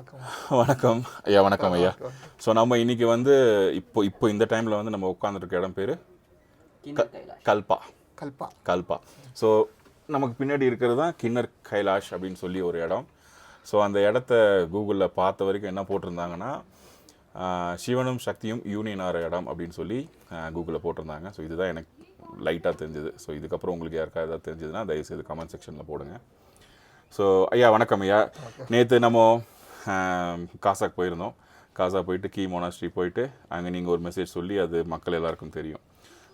வணக்கம் ஐயா. வணக்கம் ஐயா. ஸோ நம்ம இன்னைக்கு வந்து இப்போ இந்த டைமில் வந்து நம்ம உட்காந்துருக்க இடம் பேர் கல்பா. கல்பா கல்பா. ஸோ நமக்கு பின்னாடி இருக்கிறது தான் கின்னர் கைலாஷ் அப்படின்னு சொல்லி ஒரு இடம். ஸோ அந்த இடத்த கூகுளில் பார்த்த வரைக்கும் என்ன போட்டிருந்தாங்கன்னா, சிவனும் சக்தியும் யூனியன் ஆகிற இடம் அப்படின்னு சொல்லி கூகுளில் போட்டிருந்தாங்க. ஸோ இதுதான் எனக்கு லைட்டாக தெரிஞ்சுது. ஸோ இதுக்கப்புறம் உங்களுக்கு யாருக்கா ஏதாவது தெரிஞ்சதுன்னா தயவுசெய்து கமெண்ட் செக்ஷனில் போடுங்க. ஸோ ஐயா வணக்கம் ஐயா. நேற்று நம்ம காசாக்கு போயிருந்தோம். காசா போயிட்டு கீ மொனாஸ்ட்ரி போயிட்டு அங்கே நீங்கள் ஒரு மெசேஜ் சொல்லி அது மக்கள் எல்லாருக்கும் தெரியும்.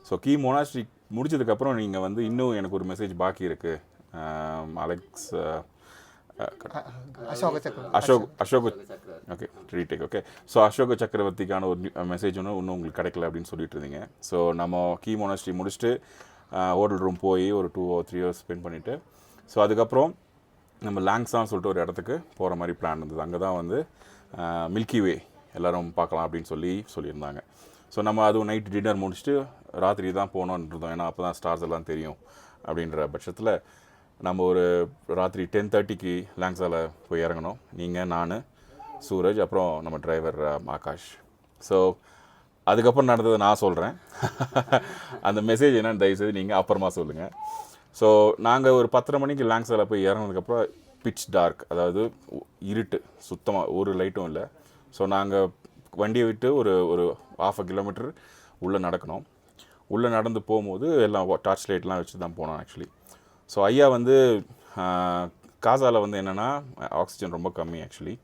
ஸோ கீ மொனாஸ்ட்ரி முடிச்சதுக்கப்புறம் நீங்கள் வந்து இன்னும் எனக்கு ஒரு மெசேஜ் பாக்கி இருக்குது. Alex Ashok okay retake okay. So அசோக சக்கரவர்த்திக்கான ஒரு மெசேஜ் இன்னும் உங்களுக்கு கிடைக்கல அப்படின்னு சொல்லிட்டு இருந்தீங்க. ஸோ நம்ம கீ மொனாஸ்ட்ரி முடிச்சுட்டு ஹோட்டல் ரூம் போய் ஒரு 2 or 3 hours ஸ்பெண்ட் பண்ணிவிட்டு ஸோ அதுக்கப்புறம் நம்ம லாங்ஸான்னு சொல்லிட்டு ஒரு இடத்துக்கு போகிற மாதிரி பிளான் இருந்தது. அங்கே தான் வந்து மில்கி வே எல்லோரும் பார்க்கலாம் அப்படின்னு சொல்லியிருந்தாங்க. ஸோ நம்ம அதுவும் நைட் டின்னர் முடிச்சுட்டு ராத்திரி தான் போகணுன்னு இருந்தோம். ஏன்னா அப்போ தான் ஸ்டார்ஸ் எல்லாம் தெரியும் அப்படின்ற பட்சத்தில் நம்ம ஒரு ராத்திரி 10:30க்கு லாங்ஸாவில் போய் இறங்கணும். நீங்கள், நான், சூரஜ், அப்புறம் நம்ம டிரைவர் ஆகாஷ். ஸோ அதுக்கப்புறம் நடந்ததை நான் சொல்கிறேன். அந்த மெசேஜ் என்னன்னு தயவுசெய்து நீங்கள் அப்புறமா சொல்லுங்கள். ஸோ நாங்கள் ஒரு 10:30 மணிக்கு லாங்ஸாவில் போய் இறங்கினதுக்கப்புறம் பிட்ச் டார்க், அதாவது இருட்டு, சுத்தமாக ஒரு லைட்டும் இல்லை. ஸோ நாங்கள் வண்டியை விட்டு ஒரு 1/2 kilometer உள்ளே நடக்கணும். உள்ளே நடந்து போகும்போது எல்லாம் டார்ச் லைட்லாம் வச்சு தான் போனோம் ஆக்சுவலி. ஸோ ஐயா வந்து காசாவில் வந்து என்னென்னா ஆக்சிஜன் ரொம்ப கம்மி ஆக்சுவலி.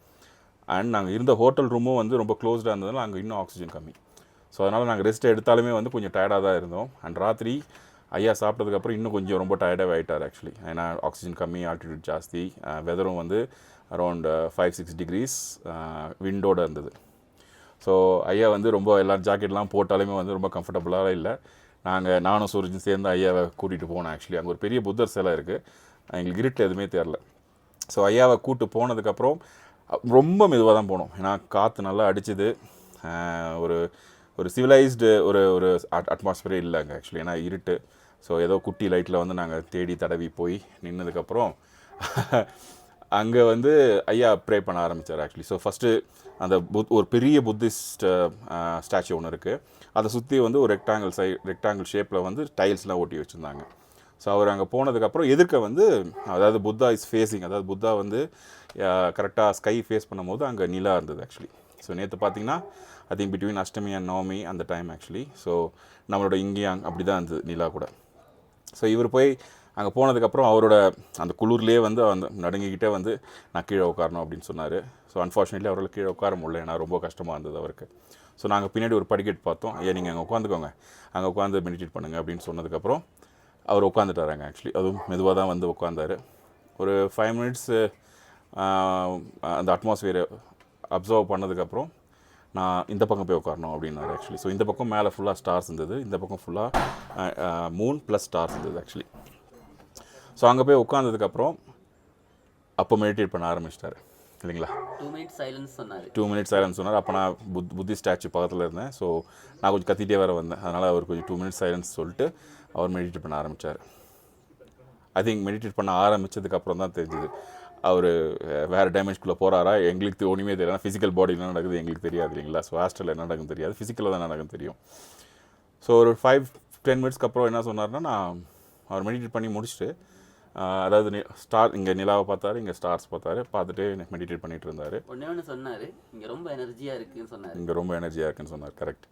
அண்ட் நாங்கள் இருந்த ஹோட்டல் ரூமும் வந்து ரொம்ப க்ளோஸ்டாக இருந்ததுனால அங்கே இன்னும் ஆக்சிஜன் கம்மி. ஸோ அதனால் நாங்கள் ரெஸ்ட் எடுத்தாலுமே வந்து கொஞ்சம் டயர்டாக தான் இருந்தோம். அண்ட் ராத்திரி ஐயா சாப்பிட்டதுக்கப்புறம் இன்னும் கொஞ்சம் ரொம்ப டயர்டாக ஆகிட்டார் ஆக்சுவலி. ஏன்னா ஆக்சிஜன் கம்மி, ஆல்டிடியூட் ஜாஸ்தி, வெதரும் வந்து அரௌண்ட் 5-6 degrees விண்டோடு இருந்தது. ஸோ ஐயா வந்து ரொம்ப எல்லாம் ஜாக்கெட்லாம் போட்டாலுமே வந்து ரொம்ப கம்ஃபர்டபுளாக இல்லை. நானும் சூரஜும் சேர்ந்து ஐயாவை கூட்டிகிட்டு போனோம் ஆக்சுவலி. அங்கே ஒரு பெரிய புத்தர் சிலை இருக்குது. எங்களுக்கு இருட்டு எதுவுமே தெரில. ஸோ ஐயாவை கூப்பிட்டு போனதுக்கப்புறம் ரொம்ப மெதுவாக தான் போனோம். ஏன்னா காற்று நல்லா அடிச்சுது. ஒரு சிவிலைஸ்டு ஒரு அட்மாஸ்பியரே இல்லை அங்கே ஆக்சுவலி. ஏன்னா இருட்டு. ஸோ ஏதோ குட்டி லைட்டில் வந்து நாங்கள் தேடி தடவி போய் நின்னதுக்கப்புறம் அங்கே வந்து ஐயா ப்ரே பண்ண ஆரம்பித்தார் ஆக்சுவலி. ஸோ ஃபஸ்ட்டு அந்த ஒரு பெரிய புத்திஸ்ட் ஸ்டாச்சு ஒன்று இருக்குது. அதை சுற்றி வந்து ஒரு ரெக்டாங்கிள் ஷேப்பில் வந்து டைல்ஸ்லாம் ஓட்டி வச்சுருந்தாங்க. ஸோ அவர் அங்கே போனதுக்கப்புறம் எதிர்க்க வந்து அதாவது புத்தா இஸ் ஃபேஸிங், அதாவது புத்தா வந்து கரெக்டாக ஸ்கை ஃபேஸ் பண்ணும்போது அங்கே நிலா இருந்தது ஆக்சுவலி. ஸோ நேற்று பார்த்தீங்கன்னா I think between Ashtami and Navami அந்த டைம் ஆக்சுவலி. ஸோ நம்மளோட இங்கேயும் அப்படி தான் இருந்தது நிலா கூட. ஸோ இவர் போய் அங்கே போனதுக்கப்புறம் அவரோட அந்த குளிர்லேயே வந்து அந்த நடுங்கிக்கிட்டே வந்து நான் கீழே உட்காரணும் அப்படின்னு சொன்னார். ஸோ அன்ஃபார்ச்சுனேட்லி அவரால் கீழே உட்கார முடியல. ஏன்னா ரொம்ப கஷ்டமாக இருந்தது அவருக்கு. ஸோ நாங்கள் பின்னாடி ஒரு படிக்கட் பார்த்தோம். ஐயா நீங்கள் அங்கே உட்காந்துக்கோங்க, அங்கே உட்காந்து மெடிடேட் பண்ணுங்கள் அப்படின்னு சொன்னதுக்கப்புறம் அவர் உட்காந்துட்டாராங்க ஆக்சுவலி. அதுவும் மெதுவாக தான் வந்து உட்காந்தார். ஒரு 5 minutes அந்த அட்மாஸ்பியரை அப்சர்வ் பண்ணதுக்கப்புறம் நான் இந்த பக்கம் போய் உட்காரணும் அப்படின்னாரு ஆக்சுவலி. ஸோ இந்த பக்கம் மேலே ஃபுல்லாக ஸ்டார்ஸ் இருந்தது, இந்த பக்கம் ஃபுல்லாக மூன் ப்ளஸ் ஸ்டார்ஸ் இருந்தது ஆக்சுவலி. ஸோ அங்கே போய் உட்காந்ததுக்கப்புறம் அப்போ மெடிடேட் பண்ண ஆரம்பிச்சிட்டாரு இல்லைங்களா. 2 minutes சைலன்ஸ் சொன்னார். 2 minutes சைலன்ஸ் சொன்னார். அப்போ நான் புத்தி ஸ்டாச்சு பக்கத்தில் இருந்தேன். ஸோ நான் கொஞ்சம் கத்திட்டே வேறு வந்தேன். அதனால் அவர் கொஞ்சம் 2 minutes சைலன்ஸ் சொல்லிட்டு அவர் மெடிடேட் பண்ண ஆரம்பித்தார். ஐ திங்க் மெடிடேட் பண்ண ஆரம்பித்ததுக்கப்புறம் தான் தெரிஞ்சுது அவர் வேறு டைமென்ஷனுக்குள்ளே போகிறாரா. எங்களுக்கு ஒன்றுமே தெரியாது. ஃபிசிக்கல் பாடி என்ன நடக்குது எங்களுக்கு தெரியாது இல்லைங்களா. ஸோ ஹாஸ்டலில் என்ன நடக்குன்னு தெரியாது, ஃபிசிக்கலாக தான் நடக்குன்னு தெரியும். ஸோ ஒரு 5-10 minutes அப்புறம் என்ன சொன்னார்னா, நான் அவர் மெடிடேட் பண்ணி முடிச்சுட்டு அதாவது இங்கே நிலாவை பார்த்தாரு, இங்கே ஸ்டார்ஸ் பார்த்துட்டு மெடிடேட் பண்ணிகிட்டு இருந்தார். ஒன்று சொன்னார், இங்கே ரொம்ப எனர்ஜியாக இருக்குதுன்னு சொன்னார். இங்கே ரொம்ப எனர்ஜியாக இருக்குன்னு சொன்னார். கரெக்ட்.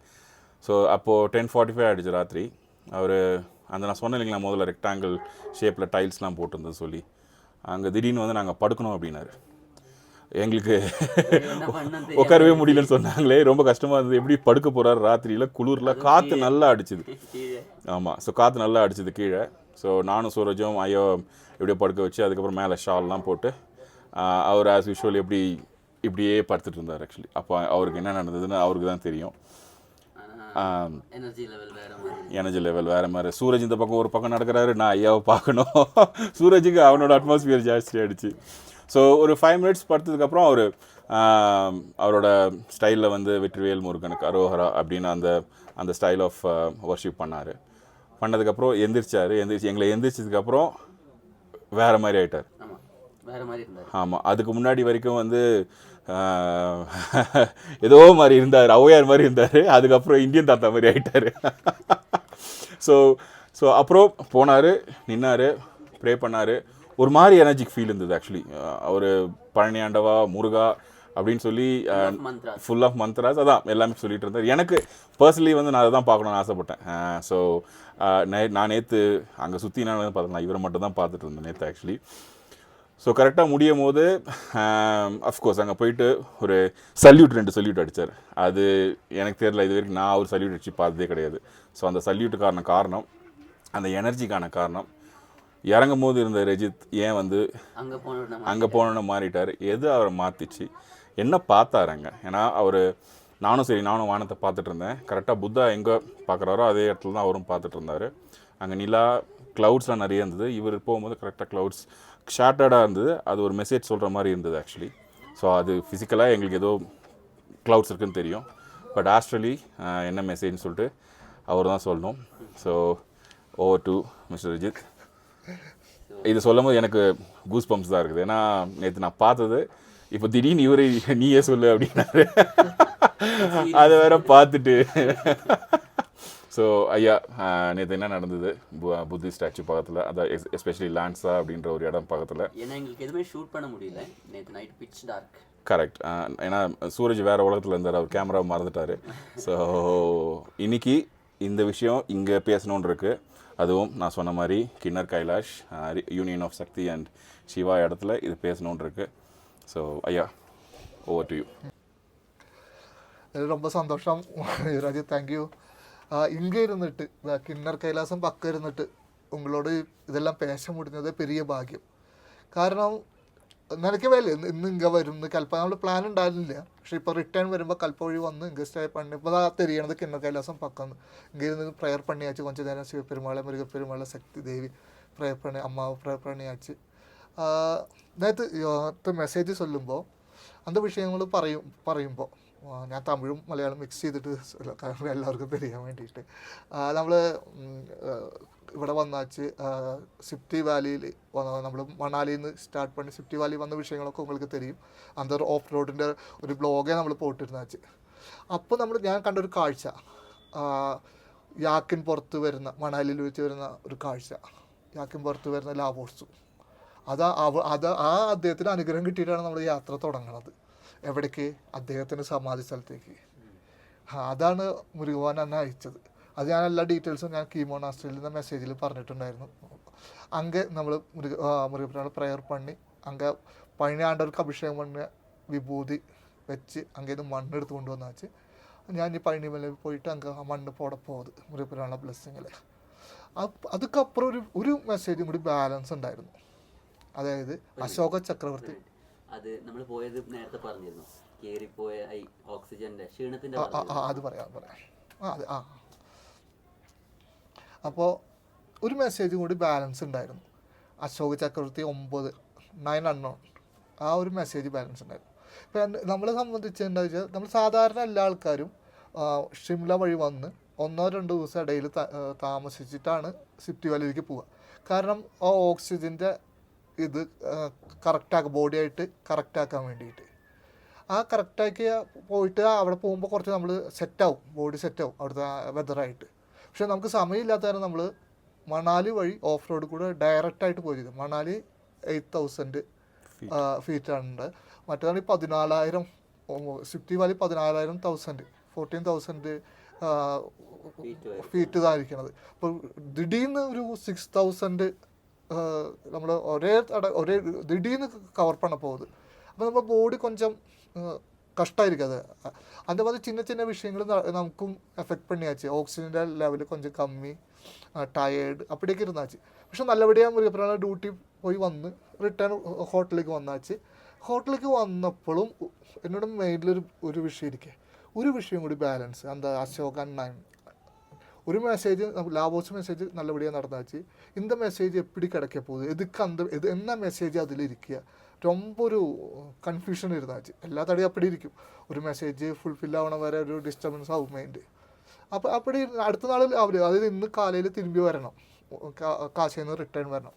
ஸோ அப்போது 10:45 ஆகிடுச்சு ராத்திரி. அவர் அந்த நான் சொன்னேன் இல்லைங்களா முதல்ல ரெக்டாங்கிள் ஷேப்பில் டைல்ஸ்லாம் போட்டிருந்தது சொல்லி, அங்கே திடீர்னு வந்து நாங்கள் படுக்கணும் அப்படின்னாரு. எங்களுக்கு உட்காரவே முடியலன்னு சொன்னாங்களே, ரொம்ப கஷ்டமாக இருந்தது. எப்படி படுக்க போகிறாரு ராத்திரியில், குளிரில், காற்று நல்லா அடிச்சுது. ஆமாம். ஸோ காற்று நல்லா அடிச்சுது கீழே. ஸோ நானும் சூரஜும் ஐயோ எப்படியோ படுக்க வச்சு அதுக்கப்புறம் மேலே ஷால்லாம் போட்டு அவர் ஆஸ் யூஷுவல் இப்படியே படுத்துட்டு இருந்தார் ஆக்சுவலி. அப்போ அவருக்கு என்ன நடந்ததுன்னு அவருக்கு தான் தெரியும். எனர்ஜி லெவல் வேறு மாதிரி. சூரஜ் இந்த பக்கம் ஒரு பக்கம் நடக்கிறாரு, நான் ஐயாவை பார்க்கணும். சூரஜுக்கு அவனோட அட்மாஸ்பியர் ஜாஸ்தி ஆகிடுச்சு. ஸோ ஒரு 5 minutes படுத்ததுக்கப்புறம் அவர் அவரோட ஸ்டைலில் வந்து வெற்றிவேல் முருகனுக்கு அரோஹரா அப்படின்னு அந்த ஸ்டைல் ஆஃப் வர்ஷிப் பண்ணதுக்கப்புறம் எங்களை எந்திரிச்சதுக்கப்புறம் வேறு மாதிரி ஆகிட்டார். வேறு மாதிரி இருந்தார். ஆமாம். அதுக்கு முன்னாடி வரைக்கும் வந்து ஏதோ மாதிரி இருந்தார், ஔவையார் மாதிரி இருந்தார். அதுக்கப்புறம் இந்தியன் தாத்தா மாதிரி ஆகிட்டார். ஸோ அப்புறம் போனார், நின்னார், ப்ரே பண்ணார். ஒரு மாதிரி எனர்ஜிக் ஃபீல் இருந்தது ஆக்சுவலி. அவர் பழனி ஆண்டவா, முருகா அப்படின்னு சொல்லி ஃபுல் ஆஃப் மந்த்ராஸ் அதான் எல்லாமே சொல்லிட்டு இருந்தார். எனக்கு பர்சனலி வந்து நான் அதை தான் பார்க்கணுன்னு ஆசைப்பட்டேன். ஸோ நான் நேற்று அங்கே சுற்றி நான் பார்த்தேன், நான் இவரை மட்டும் தான் பார்த்துட்டு இருந்தேன் நேற்று ஆக்சுவலி. ஸோ கரெக்டாக முடியும் போது அஃப்கோர்ஸ் அங்கே போயிட்டு ஒரு சல்யூட் 2 சல்யூட் அடித்தார். அது எனக்கு தெரியல, இது வரைக்கும் நான் ஒரு சல்யூட் அடித்து பார்த்ததே கிடையாது. ஸோ அந்த சல்யூட்டுக்கான காரணம், அந்த எனர்ஜிக்கான காரணம், இறங்கும் போது இருந்த ரஜித் ஏன் வந்து அங்கே போனோன்னு மாறிட்டார், எது அவரை மாற்றிச்சு, என்ன பார்த்தாருங்க. ஏன்னா நானும் வானத்தை பார்த்துட்டு இருந்தேன். கரெக்டாக புத்தா எங்கே பார்க்குறாரோ அதே இடத்துல தான் அவரும் பார்த்துட்டு இருந்தார். அங்கே நிலா, க்ளவுட்ஸ்லாம் நிறைய இருந்தது. இவர் போகும்போது கரெக்டாக க்ளவுட்ஸ் ஷார்ட்டடாக இருந்தது. அது ஒரு மெசேஜ் சொல்கிற மாதிரி இருந்தது ஆக்சுவலி. ஸோ அது ஃபிசிக்கலாக எங்களுக்கு ஏதோ க்ளவுட்ஸ் இருக்குதுன்னு தெரியும், பட் ஆஸ்ட்ரலி என்ன மெசேஜ்னு சொல்லிட்டு அவர் தான் சொல்லணும். So over to mister Rajith. இது சொல்லும் போது எனக்கு கூஸ் பம்ப்ஸ் தான் இருக்குது. ஏன்னா நேற்று நான் பார்த்தது, இப்போ திடீர்னு இவரை நீயே சொல்லு அப்படின்னாரு. அதை வேற பார்த்துட்டு ஸோ ஐயா, நேற்று என்ன நடந்தது புத்தி ஸ்டாச்சு பக்கத்தில், அதான் எஸ்பெஷலி லான்ஸா அப்படின்ற ஒரு இடம் பக்கத்தில். ஏன்னா எங்களுக்கு எதுவுமே ஷூட் பண்ண முடியல நேற்று நைட், பிட்ச் டார்க். கரெக்ட். ஏன்னா சூரஜ் வேறு உலகத்தில் இருந்தார், அவர் கேமரா மறந்துட்டார். ஸோ இன்னைக்கு இந்த விஷயம் இங்கே பேசணுன்னு இருக்குது. அதுவும் நான் சொன்ன மாதிரி Kinnar Kailash, union of Shakti and Shiva இடத்துல இது பேசணுன்னு இருக்குது. ஸோ ஐயா, ஓவர் டு யூ. ரொம்ப சந்தோஷம் ரஜித், தேங்க்யூ. இங்கே இருந்துட்டு கிண்ணർ കൈലാസം പക്ക ഇരുന്നിട്ട് ഉങ്ങളോട് ഇതെല്ലാം പേശ മുടിഞ്ഞത് പെരിയ ഭാഗ്യം. കാരണം നിനക്ക് വേല ഇന്ന് ഇങ്ങ വരുന്ന കൽപ്പ നമ്മൾ പ്ലാൻ ഉണ്ടായിരുന്നില്ല. പക്ഷെ ഇപ്പോൾ റിട്ടേൺ വരുമ്പോൾ കൽപ്പ വഴി വന്ന് ഇங்கே സ്റ്റേ പണി ഇപ്പോൾ തെരിയണത് കിണ്ണർ കൈലാസം പക്കന്ന് ഇங்கே ഇരുന്ന് ப்ரேயர் பண்ணியாச்சு. கொஞ்சம் நேரம் சிவபெருமாளை, முருகப்பெருமாளை, சக்தி தேவி ப்ரேயர் பண்ணி, அம்மாவை ப்ரேயர் பண்ணியாச்சு. നേരത്തെ മെസ്സേജ് ചൊല്ലുമ്പോൾ அந்த விஷயങ്ങൾ പറയുമ്പോൾ ഞാൻ തമിഴും മലയാളം മിക്സ് ചെയ്തിട്ട് കാരണം എല്ലാവർക്കും തെരിയാൻ വേണ്ടിയിട്ട് നമ്മൾ ഇവിടെ വന്നാച്ച് സിപ്റ്റി വാലിയിൽ നമ്മൾ മണാലിയിൽ നിന്ന് സ്റ്റാർട്ട് பண்ணி സിപ്റ്റി വാലി വന്ന വിഷയങ്ങളൊക്കെ உங்களுக்கு தெரியும். அந்த ഒരു ഓഫ് റോഡിൻ്റെ ഒരു ബ്ലോഗേ നമ്മൾ പോയിട്ടിരുന്നാച്ച്. അപ്പോൾ ഞാൻ കണ്ടൊരു കാഴ്ച, യാക്കിൻ പുറത്ത് വരുന്ന, മണാലിയിൽ വെച്ച് വരുന്ന ഒരു കാഴ്ച, യാക്കിൻ പുറത്ത് വരുന്ന ലാവോട്സു. ആ അദ്ദേഹത്തിന് അനുഗ്രഹം കിട്ടിയിട്ടാണ് നമ്മൾ യാത്ര തുടങ്ങുന്നത്. എവിടേക്ക്? അദ്ദേഹത്തിൻ്റെ സമാധി സ്ഥലത്തേക്ക്. അതാണ് മുരുകൻ എന്നെ അയച്ചത്. അത് ഞാൻ എല്ലാ ഡീറ്റെയിൽസും ഞാൻ കീമോണാസ്ട്രിയിൽ നിന്ന് മെസ്സേജിൽ പറഞ്ഞിട്ടുണ്ടായിരുന്നു. അங்கே നമ്മൾ മുരുകപ്പനാൾ ப்ரேயர் பண்ணி அங்கே പഴനിയാണ്ടവർക്ക് അഭിഷേകം பண்ண വിഭൂതി വെച്ച് അங்கேருந்து മണ്ണ് എടുത്ത് കൊണ്ടുവന്നാച്ച് ഞാൻ ഈ പഴനിമലയിൽ പോയിട്ട് അங்கே ആ മണ്ണ് പോടെ പോകുന്നത് മുരുകപ്പനാളുടെ ബ്ലെസ്സിങ്ങിൽ. അതുക്കപ്പുറം ഒരു മെസ്സേജും കൂടി ബാലൻസ് ഉണ്ടായിരുന്നു. അതായത് അശോക ചക്രവർത്തി, അത് നമ്മൾ പോയത് നേരത്തെ പറഞ്ഞിരുന്നു, കേറിപ്പോയ ഓക്സിജന്റെ ക്ഷീണത്തിന്റെ അത് പറയാം. അപ്പോൾ ഒരു മെസ്സേജും കൂടി ബാലൻസ് ഉണ്ടായിരുന്നു. അശോക ചക്രവർത്തി 9 അണ്ണോൺ, ആ ഒരു മെസ്സേജ് ബാലൻസ് ഉണ്ടായിരുന്നു. ഇപ്പം നമ്മളെ സംബന്ധിച്ച് എന്താ വെച്ചാൽ, നമ്മൾ സാധാരണ എല്ലാ ആൾക്കാരും ഷിംല വഴി വന്ന് 1-2 ദിവസം ഇടയിൽ താമസിച്ചിട്ടാണ് സിപ്റ്റി വാലിയിലേക്ക് പോവുക. കാരണം ആ ഓക്സിജൻ്റെ ഇത് കറക്റ്റാക്കുക, ബോഡിയായിട്ട് കറക്റ്റാക്കാൻ വേണ്ടിയിട്ട്. ആ കറക്റ്റാക്കി പോയിട്ട് അവിടെ പോകുമ്പോൾ കുറച്ച് നമ്മൾ സെറ്റാവും, ബോഡി സെറ്റാവും അവിടുത്തെ വെതറായിട്ട്. പക്ഷേ നമുക്ക് സമയമില്ലാത്ത കാരണം നമ്മൾ മണാലി വഴി ഓഫ് റോഡ് കൂടെ ഡയറക്റ്റായിട്ട് പോയി ചെയ്തു. മണാലി 8,000 ഫീറ്റാണ്, മറ്റേതാണ് 14,000, സിപ്റ്റി വാലി 14,000 ഫീറ്റ് ഇതായിരിക്കണത്. അപ്പോൾ ദിടീന്ന് ഒരു 6,000 നമ്മൾ ഒരേ திடீர்னு கவர் பண்ண போகுது. അപ്പോൾ நம்ம ബോഡി கொஞ்சம் கஷ்டமாயிருக்கும். அந்த மாதிரி சின்ன விஷயங்கள் നമുക്കും എഫക്റ്റ് பண்ணியாச்சு. ഓക്സിജൻ്റെ ലെവൽ கொஞ்சம் കമ്മി, ടയേർഡ് അപ്പടിയൊക്കെ ഇരുന്നാச்சு. പക്ഷെ നല്ലപടിയാണ് മുരുകപ്പനാൾ ഡ്യൂട്ടി പോയി വന്ന് റിട്ടേൺ ഹോട്ടലിലേക്ക് വന്നാച്ച്. ഹോട്ടലിലേക്ക് വന്നപ്പോഴും എന്നോട് മെയിനിലൊരു വിഷയം ഇരിക്കേ, ഒരു വിഷയം കൂടി ബാലൻസ്. എന്താ അശോകൻ 9 ஒரு மெசேஜ் லாபோஸ் மெசேஜ் நல்லபடியாக நடந்தாச்சு. இந்த மெசேஜ் எப்படி கிடைக்க போகுது, எது என்ன மெசேஜ் அதில் இருக்கிய ரொம்ப ஒரு கன்ஃபியூஷன் இருந்தாச்சு. எல்லா தடையும் அப்படி இருக்கும். ஒரு மெசேஜ் ஃபுல்ஃபில் ஆகണ വരെ ഒരു ഡിസ്റ്റർബൻസ് ആവും മൈൻഡ്. അപ്പോൾ அப்படி അടുത്ത നാളിൽ അവർ, അതായത് ഇന്ന് കാലയിൽ തിരുമ്പി വരണം, കാശിയിൽ നിന്ന് റിട്ടേൺ വരണം.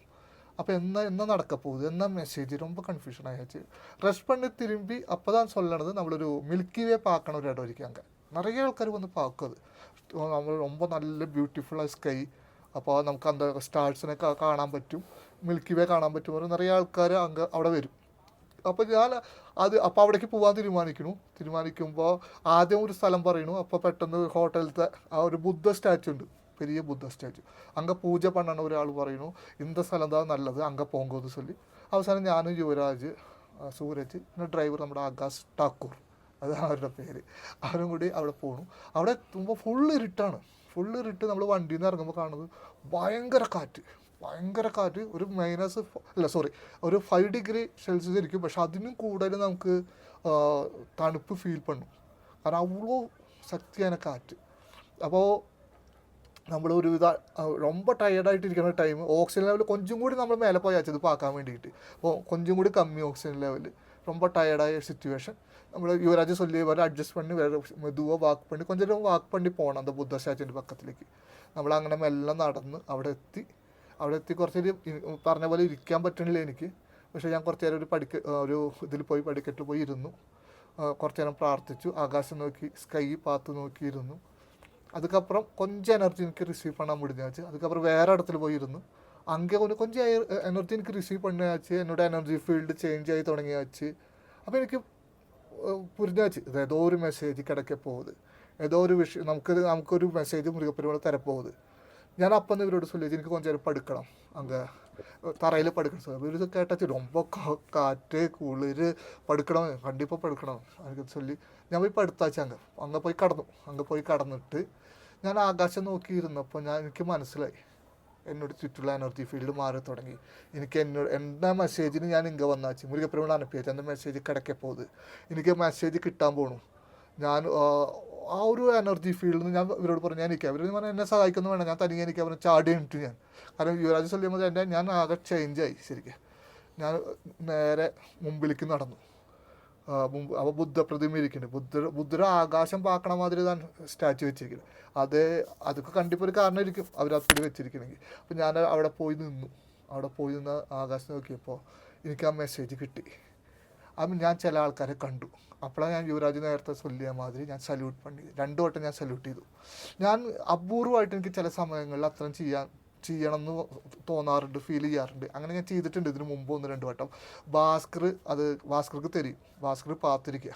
அப்போ என்ன நடக்க போகுது என்ன மெசேஜ் ரொம்ப கன்ஃபியூஷன் ஆயாச்சு. ரெஸ்ட் பண்ணி திரும்பி அப்போ தான் சொல்லണത് നമ്മളൊരു മിൽക്കി വേ பார்க்கணும் ஒரு இடம் இருக்கு அங்கே. நிறைய ആൾക്കാർ വന്ന് பார்ക്കും. നമ്മൾ ரொம்ப നല്ല ബ്യൂട്ടിഫുൾ സ്കൈ. അപ്പോൾ നമുക്ക് அந்த സ്റ്റാർസിനെ കാണാൻ പറ്റും, മിൽക്കി വേ കാണാൻ പറ്റും. നിറയെ ആൾക്കാർ അങ്ങ് അവിടെ വരും. അപ്പോൾ ഞാൻ അപ്പോൾ അവിടേക്ക് പോകാൻ തീരുമാനിക്കുമ്പോൾ ആദ്യം ഒരു സ്ഥലം പറയണു. അപ്പോൾ പെട്ടെന്ന് ഹോട്ടലിലത്തെ ആ ഒരു ബുദ്ധ സ്റ്റാച്ചു ഉണ്ട്, பெரிய புத்த ஸ்டாச்சு. அங்கே பூஜை பண்ணன ஒരാൾ പറയണു இந்த സ്ഥലം தான் നല്ലത് அங்கே പോങ്കോന്ന് சொல்லி. അവസാനം ഞാനും യുവരാജ്, സൂരജ്, പിന്നെ ഡ്രൈവർ നമ്മുടെ ആകാശ് ഠാക്കൂർ, അതാണ് അവരുടെ പേര്, അവരും കൂടി അവിടെ പോകണു. അവിടെ എത്തുമ്പോൾ ഫുള്ള് ഇരുട്ട്. നമ്മൾ വണ്ടിയിൽ നിന്ന് ഇറങ്ങുമ്പോൾ കാണുന്നത് ഭയങ്കര കാറ്റ്. ഒരു ഒരു 5 ഡിഗ്രി സെൽഷ്യസ് ഇരിക്കും. പക്ഷെ അതിനും കൂടുതൽ നമുക്ക് തണുപ്പ് ഫീൽ பண்ணும். കാരണം அவ்வளோ சக்தியான காற்று. അപ്പോൾ നമ്മൾ ഒരു ரொம்ப ടയേർഡായിട്ടിരിക്കുന്ന ടൈം ഓക്സിജൻ ലെവൽ கொஞ்சம் കൂടി നമ്മൾ മേലെ പോയാച്ചു ഇത് பார்ക്കാൻ വേണ്ടിയിട്ട്. അപ്പോൾ கொஞ்சம் കൂടി കമ്മി ഓക്സിജൻ ലെവൽ, ரொம்ப ടയേർഡായ സിറ്റുവേഷൻ. നമ്മൾ യുവരാജ് சொல்லிய പോലെ അഡ്ജസ്റ്റ് பண்ணி വേറെ മെതുവാக വാക്ക് பண்ணி கொஞ்சம் நேரம் വാക്ക് பண்ணி പോകണം அந்த ബുദ്ധ സ്റ്റാച്ചുവിൻ്റെ പക്കത്തിലേക്ക്. നമ്മളങ്ങനെ മെല്ലെ നടന്ന് അവിടെ എത്തി കുറച്ച് നേരം പറഞ്ഞ പോലെ ഇരിക്കാൻ പറ്റണില്ല എനിക്ക്. പക്ഷേ ഞാൻ കുറച്ച് നേരം ഒരു ഇതിൽ പോയി പടിക്കെട്ടിൽ പോയി ഇരുന്നു. കുറച്ച് നേരം പ്രാർത്ഥിച്ചു, ആകാശം നോക്കി സ്കൈ പാത്ത് നോക്കിയിരുന്നു. அதுக்கப்புறம் கொஞ்சம் எனர்ஜி எனக்கு ரிசீவ் பண்ண முடிஞ்சாச்சு. அதுக்கப்புறம் வேறு இடத்துல போയിരുന്നു. அங்கே கொஞ்சம் எனர்ஜி எனக்கு ரிசீவ் பண்ணியாச்சு. என்னோட எனர்ജി ഫീൽഡ് ചേഞ്ച് ആയി തുടങ്ങിയാச்சு. അപ്പോൾ എനിക്ക് പുരിഞ്ഞാச்சு ഇത് ഏതോ ഒരു മെസ്സേജ് കിടക്ക പോകുന്നത്, ഏതോ ഒരു വിഷയം നമുക്കൊരു മെസ്സേജ് മുരുകപ്പെരുമാൾ തരപ്പോകുന്നത്. ഞാൻ അപ്പം ഇവരോട് சொல்லிச்சு എനിക്ക് கொஞ்சம் നേരം പടുക്കണം, அங்கே தரையில் படுக்கணும். இவர் கேட்டாச்சு ரொம்ப காற்று குளிர், படுக்கணும் கண்டிப்பாக படுக்கணும் எனக்கு சொல்லி ഞാൻ പോയി പടുത്താச்சு. അങ്ങ് പോയി കടന്നിട്ട് ഞാൻ ആകാശം നോക്കിയിരുന്നപ്പോൾ എനിക്ക് മനസ്സിലായി എന്നോട് ചുറ്റുള്ള എനർജി ഫീൽഡ് മാറി തുടങ്ങി. എനിക്ക് എൻ്റെ മെസ്സേജിന് ഞാൻ ഇങ്ങ വന്നാச்சு മുരുകപ്പെരുമാൾ അനുപ്പിയാச்சு എൻ്റെ മെസ്സേജ് കിടക്കെ പോകുന്നത്. എനിക്ക് മെസ്സേജ് കിട്ടാൻ പോകണു. ഞാൻ ആ ഒരു എനർജി ഫീൽഡിൽ നിന്ന് ഞാൻ ഇവരോട് പറഞ്ഞു ഞാൻ നിൽക്കാം. ഇവർ പറഞ്ഞാൽ എന്നെ സഹായിക്കുന്നു വേണം, ഞാൻ തനിയെ എനിക്ക് അവരെ ചാടി ഇട്ടു ഞാൻ. കാരണം യുവരാജ് சொல்லிയുമ്പോൾ ഞാൻ ആകെ ചേഞ്ചായി ശരിക്കും. ഞാൻ നേരെ മുമ്പിലേക്ക് നടന്നു. അപ്പോൾ ബുദ്ധ പ്രതിമ ഇരിക്കുന്നുണ്ട്. ബുദ്ധര ആകാശം പാക്കണ മാതിരി തന്നെ സ്റ്റാച്ചു വെച്ചിരിക്കുന്നത്. അതൊക്കെ കണ്ടിപ്പോൾ ഒരു കാരണമായിരിക്കും അവരത്തിൽ വെച്ചിരിക്കണമെങ്കിൽ. അപ്പോൾ ഞാൻ അവിടെ പോയി നിന്ന് ആകാശം നോക്കിയപ്പോൾ എനിക്ക് ആ മെസ്സേജ് കിട്ടി. അപ്പം ഞാൻ ചില ആൾക്കാരെ കണ്ടു. അപ്പോഴാണ് ഞാൻ യുവരാജ് നേരത്തെ ചൊല്ലിയ മാതിരി ഞാൻ സല്യൂട്ട് പണി 2 വട്ടം ഞാൻ സല്യൂട്ട് ചെയ്തു. ഞാൻ അപൂർവമായിട്ട് എനിക്ക് ചില സമയങ്ങളിൽ അത്രയും ചെയ്യണമെന്ന് തോന്നാറുണ്ട്, ഫീൽ ചെയ്യാറുണ്ട്. അങ്ങനെ ഞാൻ ചെയ്തിട്ടുണ്ട് ഇതിന് മുമ്പ് 1-2 വട്ടം. ഭാസ്കർക്ക് തരും. ഭാസ്കർ പാത്തിരിക്കുക,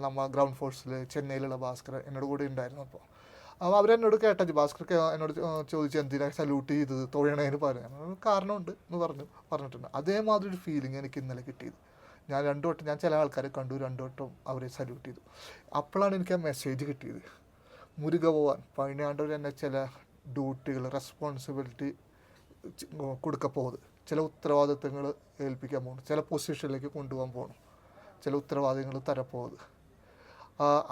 നമ്മൾ ഗ്രൗണ്ട് ഫോഴ്സിൽ ചെന്നൈയിലുള്ള ഭാസ്കർ എന്നോട് കൂടെ ഉണ്ടായിരുന്നു. അപ്പോൾ അവരെന്നോട് കേട്ടു, ഭാസ്കർക്ക് എന്നോട് ചോദിച്ചു എന്തിനാണ് സല്യൂട്ട് ചെയ്തത് തൊഴണേന് പറഞ്ഞു. കാരണമുണ്ട് എന്ന് പറഞ്ഞിട്ടുണ്ട്. അതേമാതിരി ഒരു ഫീലിംഗ് എനിക്ക് ഇന്നലെ കിട്ടിയത്. ഞാൻ 2 വട്ടം ഞാൻ ചില ആൾക്കാരെ കണ്ടു, 2 വട്ടം അവരെ സല്യൂട്ട് ചെയ്തു. അപ്പോഴാണ് എനിക്ക് ആ മെസ്സേജ് കിട്ടിയത്. മുരുക ഭഗവാൻ പഴനിയാണ്ടവർ എന്നെ ചില ഡ്യൂട്ടികൾ റെസ്പോൺസിബിലിറ്റി കൊടുക്കാൻ പോകുന്നത്, ചില ഉത്തരവാദിത്തങ്ങൾ ഏൽപ്പിക്കാൻ പോകണം, ചില പൊസിഷനിലേക്ക് കൊണ്ടുപോകാൻ പോകണം, ചില ഉത്തരവാദിത്തങ്ങൾ തരപ്പോകുന്നത്.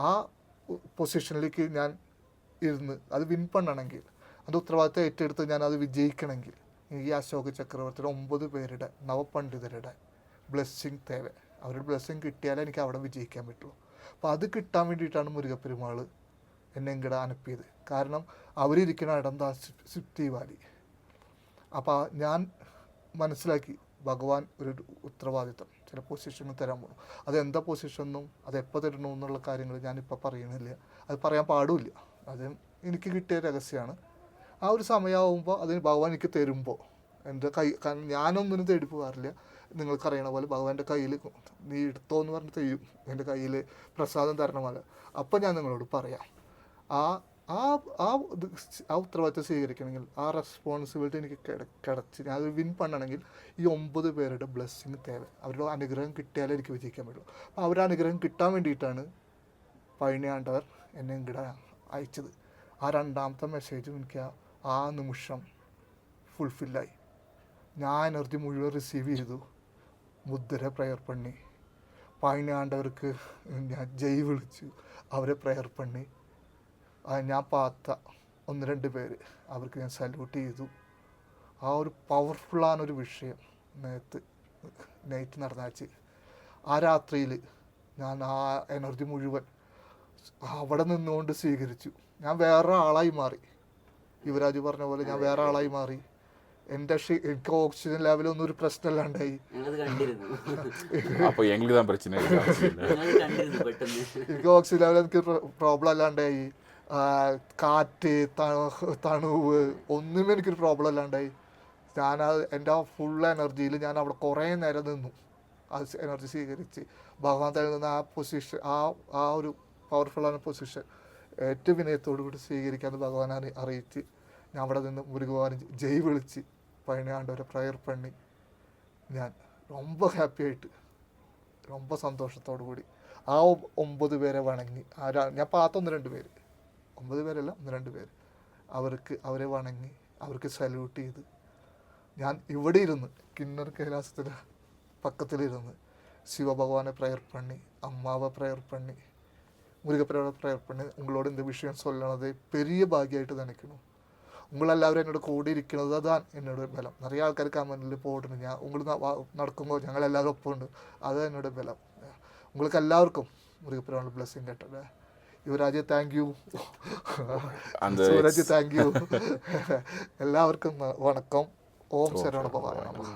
ആ പൊസിഷനിലേക്ക് ഞാൻ ഇരുന്ന് അത് വിൻ പണ്ണണമെങ്കിൽ, അത് ഉത്തരവാദിത്തം ഏറ്റെടുത്ത് ഞാൻ അത് വിജയിക്കണമെങ്കിൽ ഈ അശോക ചക്രവർത്തിയുടെ 9 പേരുടെ നവപണ്ഡിതരുടെ ബ്ലെസ്സിങ് തേവ. അവരുടെ ബ്ലെസ്സിങ് കിട്ടിയാലേ എനിക്ക് അവിടെ വിജയിക്കാൻ പറ്റുള്ളൂ. അപ്പോൾ അത് കിട്ടാൻ വേണ്ടിയിട്ടാണ് മുരുകപ്പെരുമാൾ എന്നെ ഇങ്ങോട്ട് അനുപ്പിയത്. കാരണം അവരിയ്ക്കുന്ന ഇടം താ സിപ്തി വാലി. അപ്പോൾ ഞാൻ മനസ്സിലാക്കി ഭഗവാൻ ഒരു ഉത്തരവാദിത്തം ചില പൊസിഷന് തരാൻ പോകും. അതെന്താ പൊസിഷനും അതെപ്പോൾ തരണമെന്നുള്ള കാര്യങ്ങൾ ഞാനിപ്പോൾ പറയണില്ല, അത് പറയാൻ പാടില്ല. അത് എനിക്ക് കിട്ടിയ രഹസ്യമാണ്. ആ ഒരു സമയമാകുമ്പോൾ അതിന് ഭഗവാൻ എനിക്ക് തരുമ്പോൾ എൻ്റെ കാരണം ഞാനൊന്നിനും തേടി പോകാറില്ല. നിങ്ങൾക്കറിയണ പോലെ ഭഗവാന്റെ കയ്യിൽ നീ എടുത്തോ എന്ന് പറഞ്ഞ് തരും, എൻ്റെ കയ്യിൽ പ്രസാദം തരണമല്ല. അപ്പം ഞാൻ നിങ്ങളോട് പറയാം, ആ ഉത്തരവാദിത്തം സ്വീകരിക്കണമെങ്കിൽ, ആ റെസ്പോൺസിബിലിറ്റി എനിക്ക് കിടച്ച് ഞാൻ അത് വിൻ பண்ணണമെങ്കിൽ ഈ 9 പേരുടെ ബ്ലെസ്സിങ് തേവ. അവരുടെ അനുഗ്രഹം കിട്ടിയാലേ എനിക്ക് വിജയിക്കാൻ പറ്റുള്ളൂ. അപ്പോൾ അവരുടെ അനുഗ്രഹം കിട്ടാൻ വേണ്ടിയിട്ടാണ് പഴനിയാണ്ടവർ എന്നെ ഇങ്ങോട്ട് അയച്ചത്. ആ 2ാമത്തെ മെസ്സേജും എനിക്ക് ആ നിമിഷം ഫുൾഫില്ലായി. ഞാൻ എനർജി മുഴുവൻ റിസീവ് ചെയ്തു. ബുദ്ധരെ പ്രെയർ പണി, പഴനിയാണ്ടവർക്ക് ഞാൻ ജയ് വിളിച്ചു, അവരെ പ്രെയർ പണി. ഞാൻ പാത്ത 1-2 പേര് അവർക്ക് ഞാൻ സല്യൂട്ട് ചെയ്തു. ആ ഒരു പവർഫുള്ളാനൊരു വിഷയം നൈറ്റ് നടന്നാച്ച്. ആ രാത്രിയിൽ ഞാൻ ആ എനർജി മുഴുവൻ അവിടെ നിന്നുകൊണ്ട് സ്വീകരിച്ചു. ഞാൻ വേറെ ആളായി മാറി. യുവരാജ് പറഞ്ഞ പോലെ ഞാൻ വേറെ ആളായി മാറി. എനിക്ക് ഓക്സിജൻ ലെവലൊന്നും ഒരു പ്രശ്നമില്ലാണ്ടായി. ഞങ്ങളത് കണ്ടിരുന്നു. அப்போ எங்களுக்கு தான் பிரச்சனை இருக்கு oxygen. ഞങ്ങളത് കണ്ടിരുന്നു പെട്ടെന്ന്. എനിക്ക് ഓക്സിജൻ ലെവൽ എനിക്ക് പ്രോബ്ലം അല്ലാണ്ടായി. കാറ്റ്, തണുവ് ഒന്നും എനിക്കൊരു പ്രോബ്ലം അല്ലാണ്ടായി. എൻ്റെ ആ ഫുൾ എനർജിയിൽ ഞാൻ അവിടെ കുറേ നേരം നിന്നു. ആ എനർജി സ്വീകരിച്ച് ഭഗവാൻ തരുന്ന ആ പൊസിഷൻ, ആ ഒരു പവർഫുള്ളാன പൊസിഷൻ ഏറ്റവും വിനയത്തോടു കൂടി സ്വീകരിക്കാമെന്ന് ഭഗവാൻ അറിയിച്ച് ഞാൻ അവിടെ നിന്ന് മുരുകവാനും ജയ് വിളിച്ച് പഴനിയാണ്ടവരെ പ്രയർ പണി ഞാൻ ரொம்ப ഹാപ്പിയായിട്ട് ரொம்ப സന്തോഷത്തോടു കൂടി ആ 9 പേരെ വണങ്ങി. ഞാൻ പാത്ത 1-2 പേര്, 9 പേരല്ല 1-2 പേര്, അവരെ വണങ്ങി, അവർക്ക് സല്യൂട്ട് ചെയ്ത് ഞാൻ ഇവിടെ ഇരുന്ന് കിന്നർ കൈലാസത്തിൻ്റെ പക്കത്തിലിരുന്ന് சிவபகவானை ப்ரேயர் பண்ணி, அம்மாவை ப்ரேயர் பண்ணி, முருகப்பெருமானை ப்ரேயர் பண்ணி உங்களோட இந்த விஷயம் சொல்லണത് பெரிய ഭാഗ്യമായിട്ട് நினைக்கணும். ഉങ്ങളെല്ലാവരും എന്നോട് കൂടി ഇരിക്കുന്നത് അതാണ് എന്നോട് ബലം. നിറയെ ആൾക്കാർ കമൻറ്റിൽ പോയിട്ടുണ്ട്, ഞാൻ നിങ്ങൾ നടക്കുമ്പോൾ ഞങ്ങളെല്ലാവരും ഒപ്പമുണ്ട്, അത് എന്നോട് ബലം. உங்களுக்கு எல்லாവർക്കും മുരുകപ്പെരുമാൾ ബ്ലെസ്സിങ് കേട്ടല്ലേ. Yuvaraj thank you, Suraj thank you. എല്ലാവർക്കും വണക്കം. ഓം ശരവണ ഭവായ നമഃ.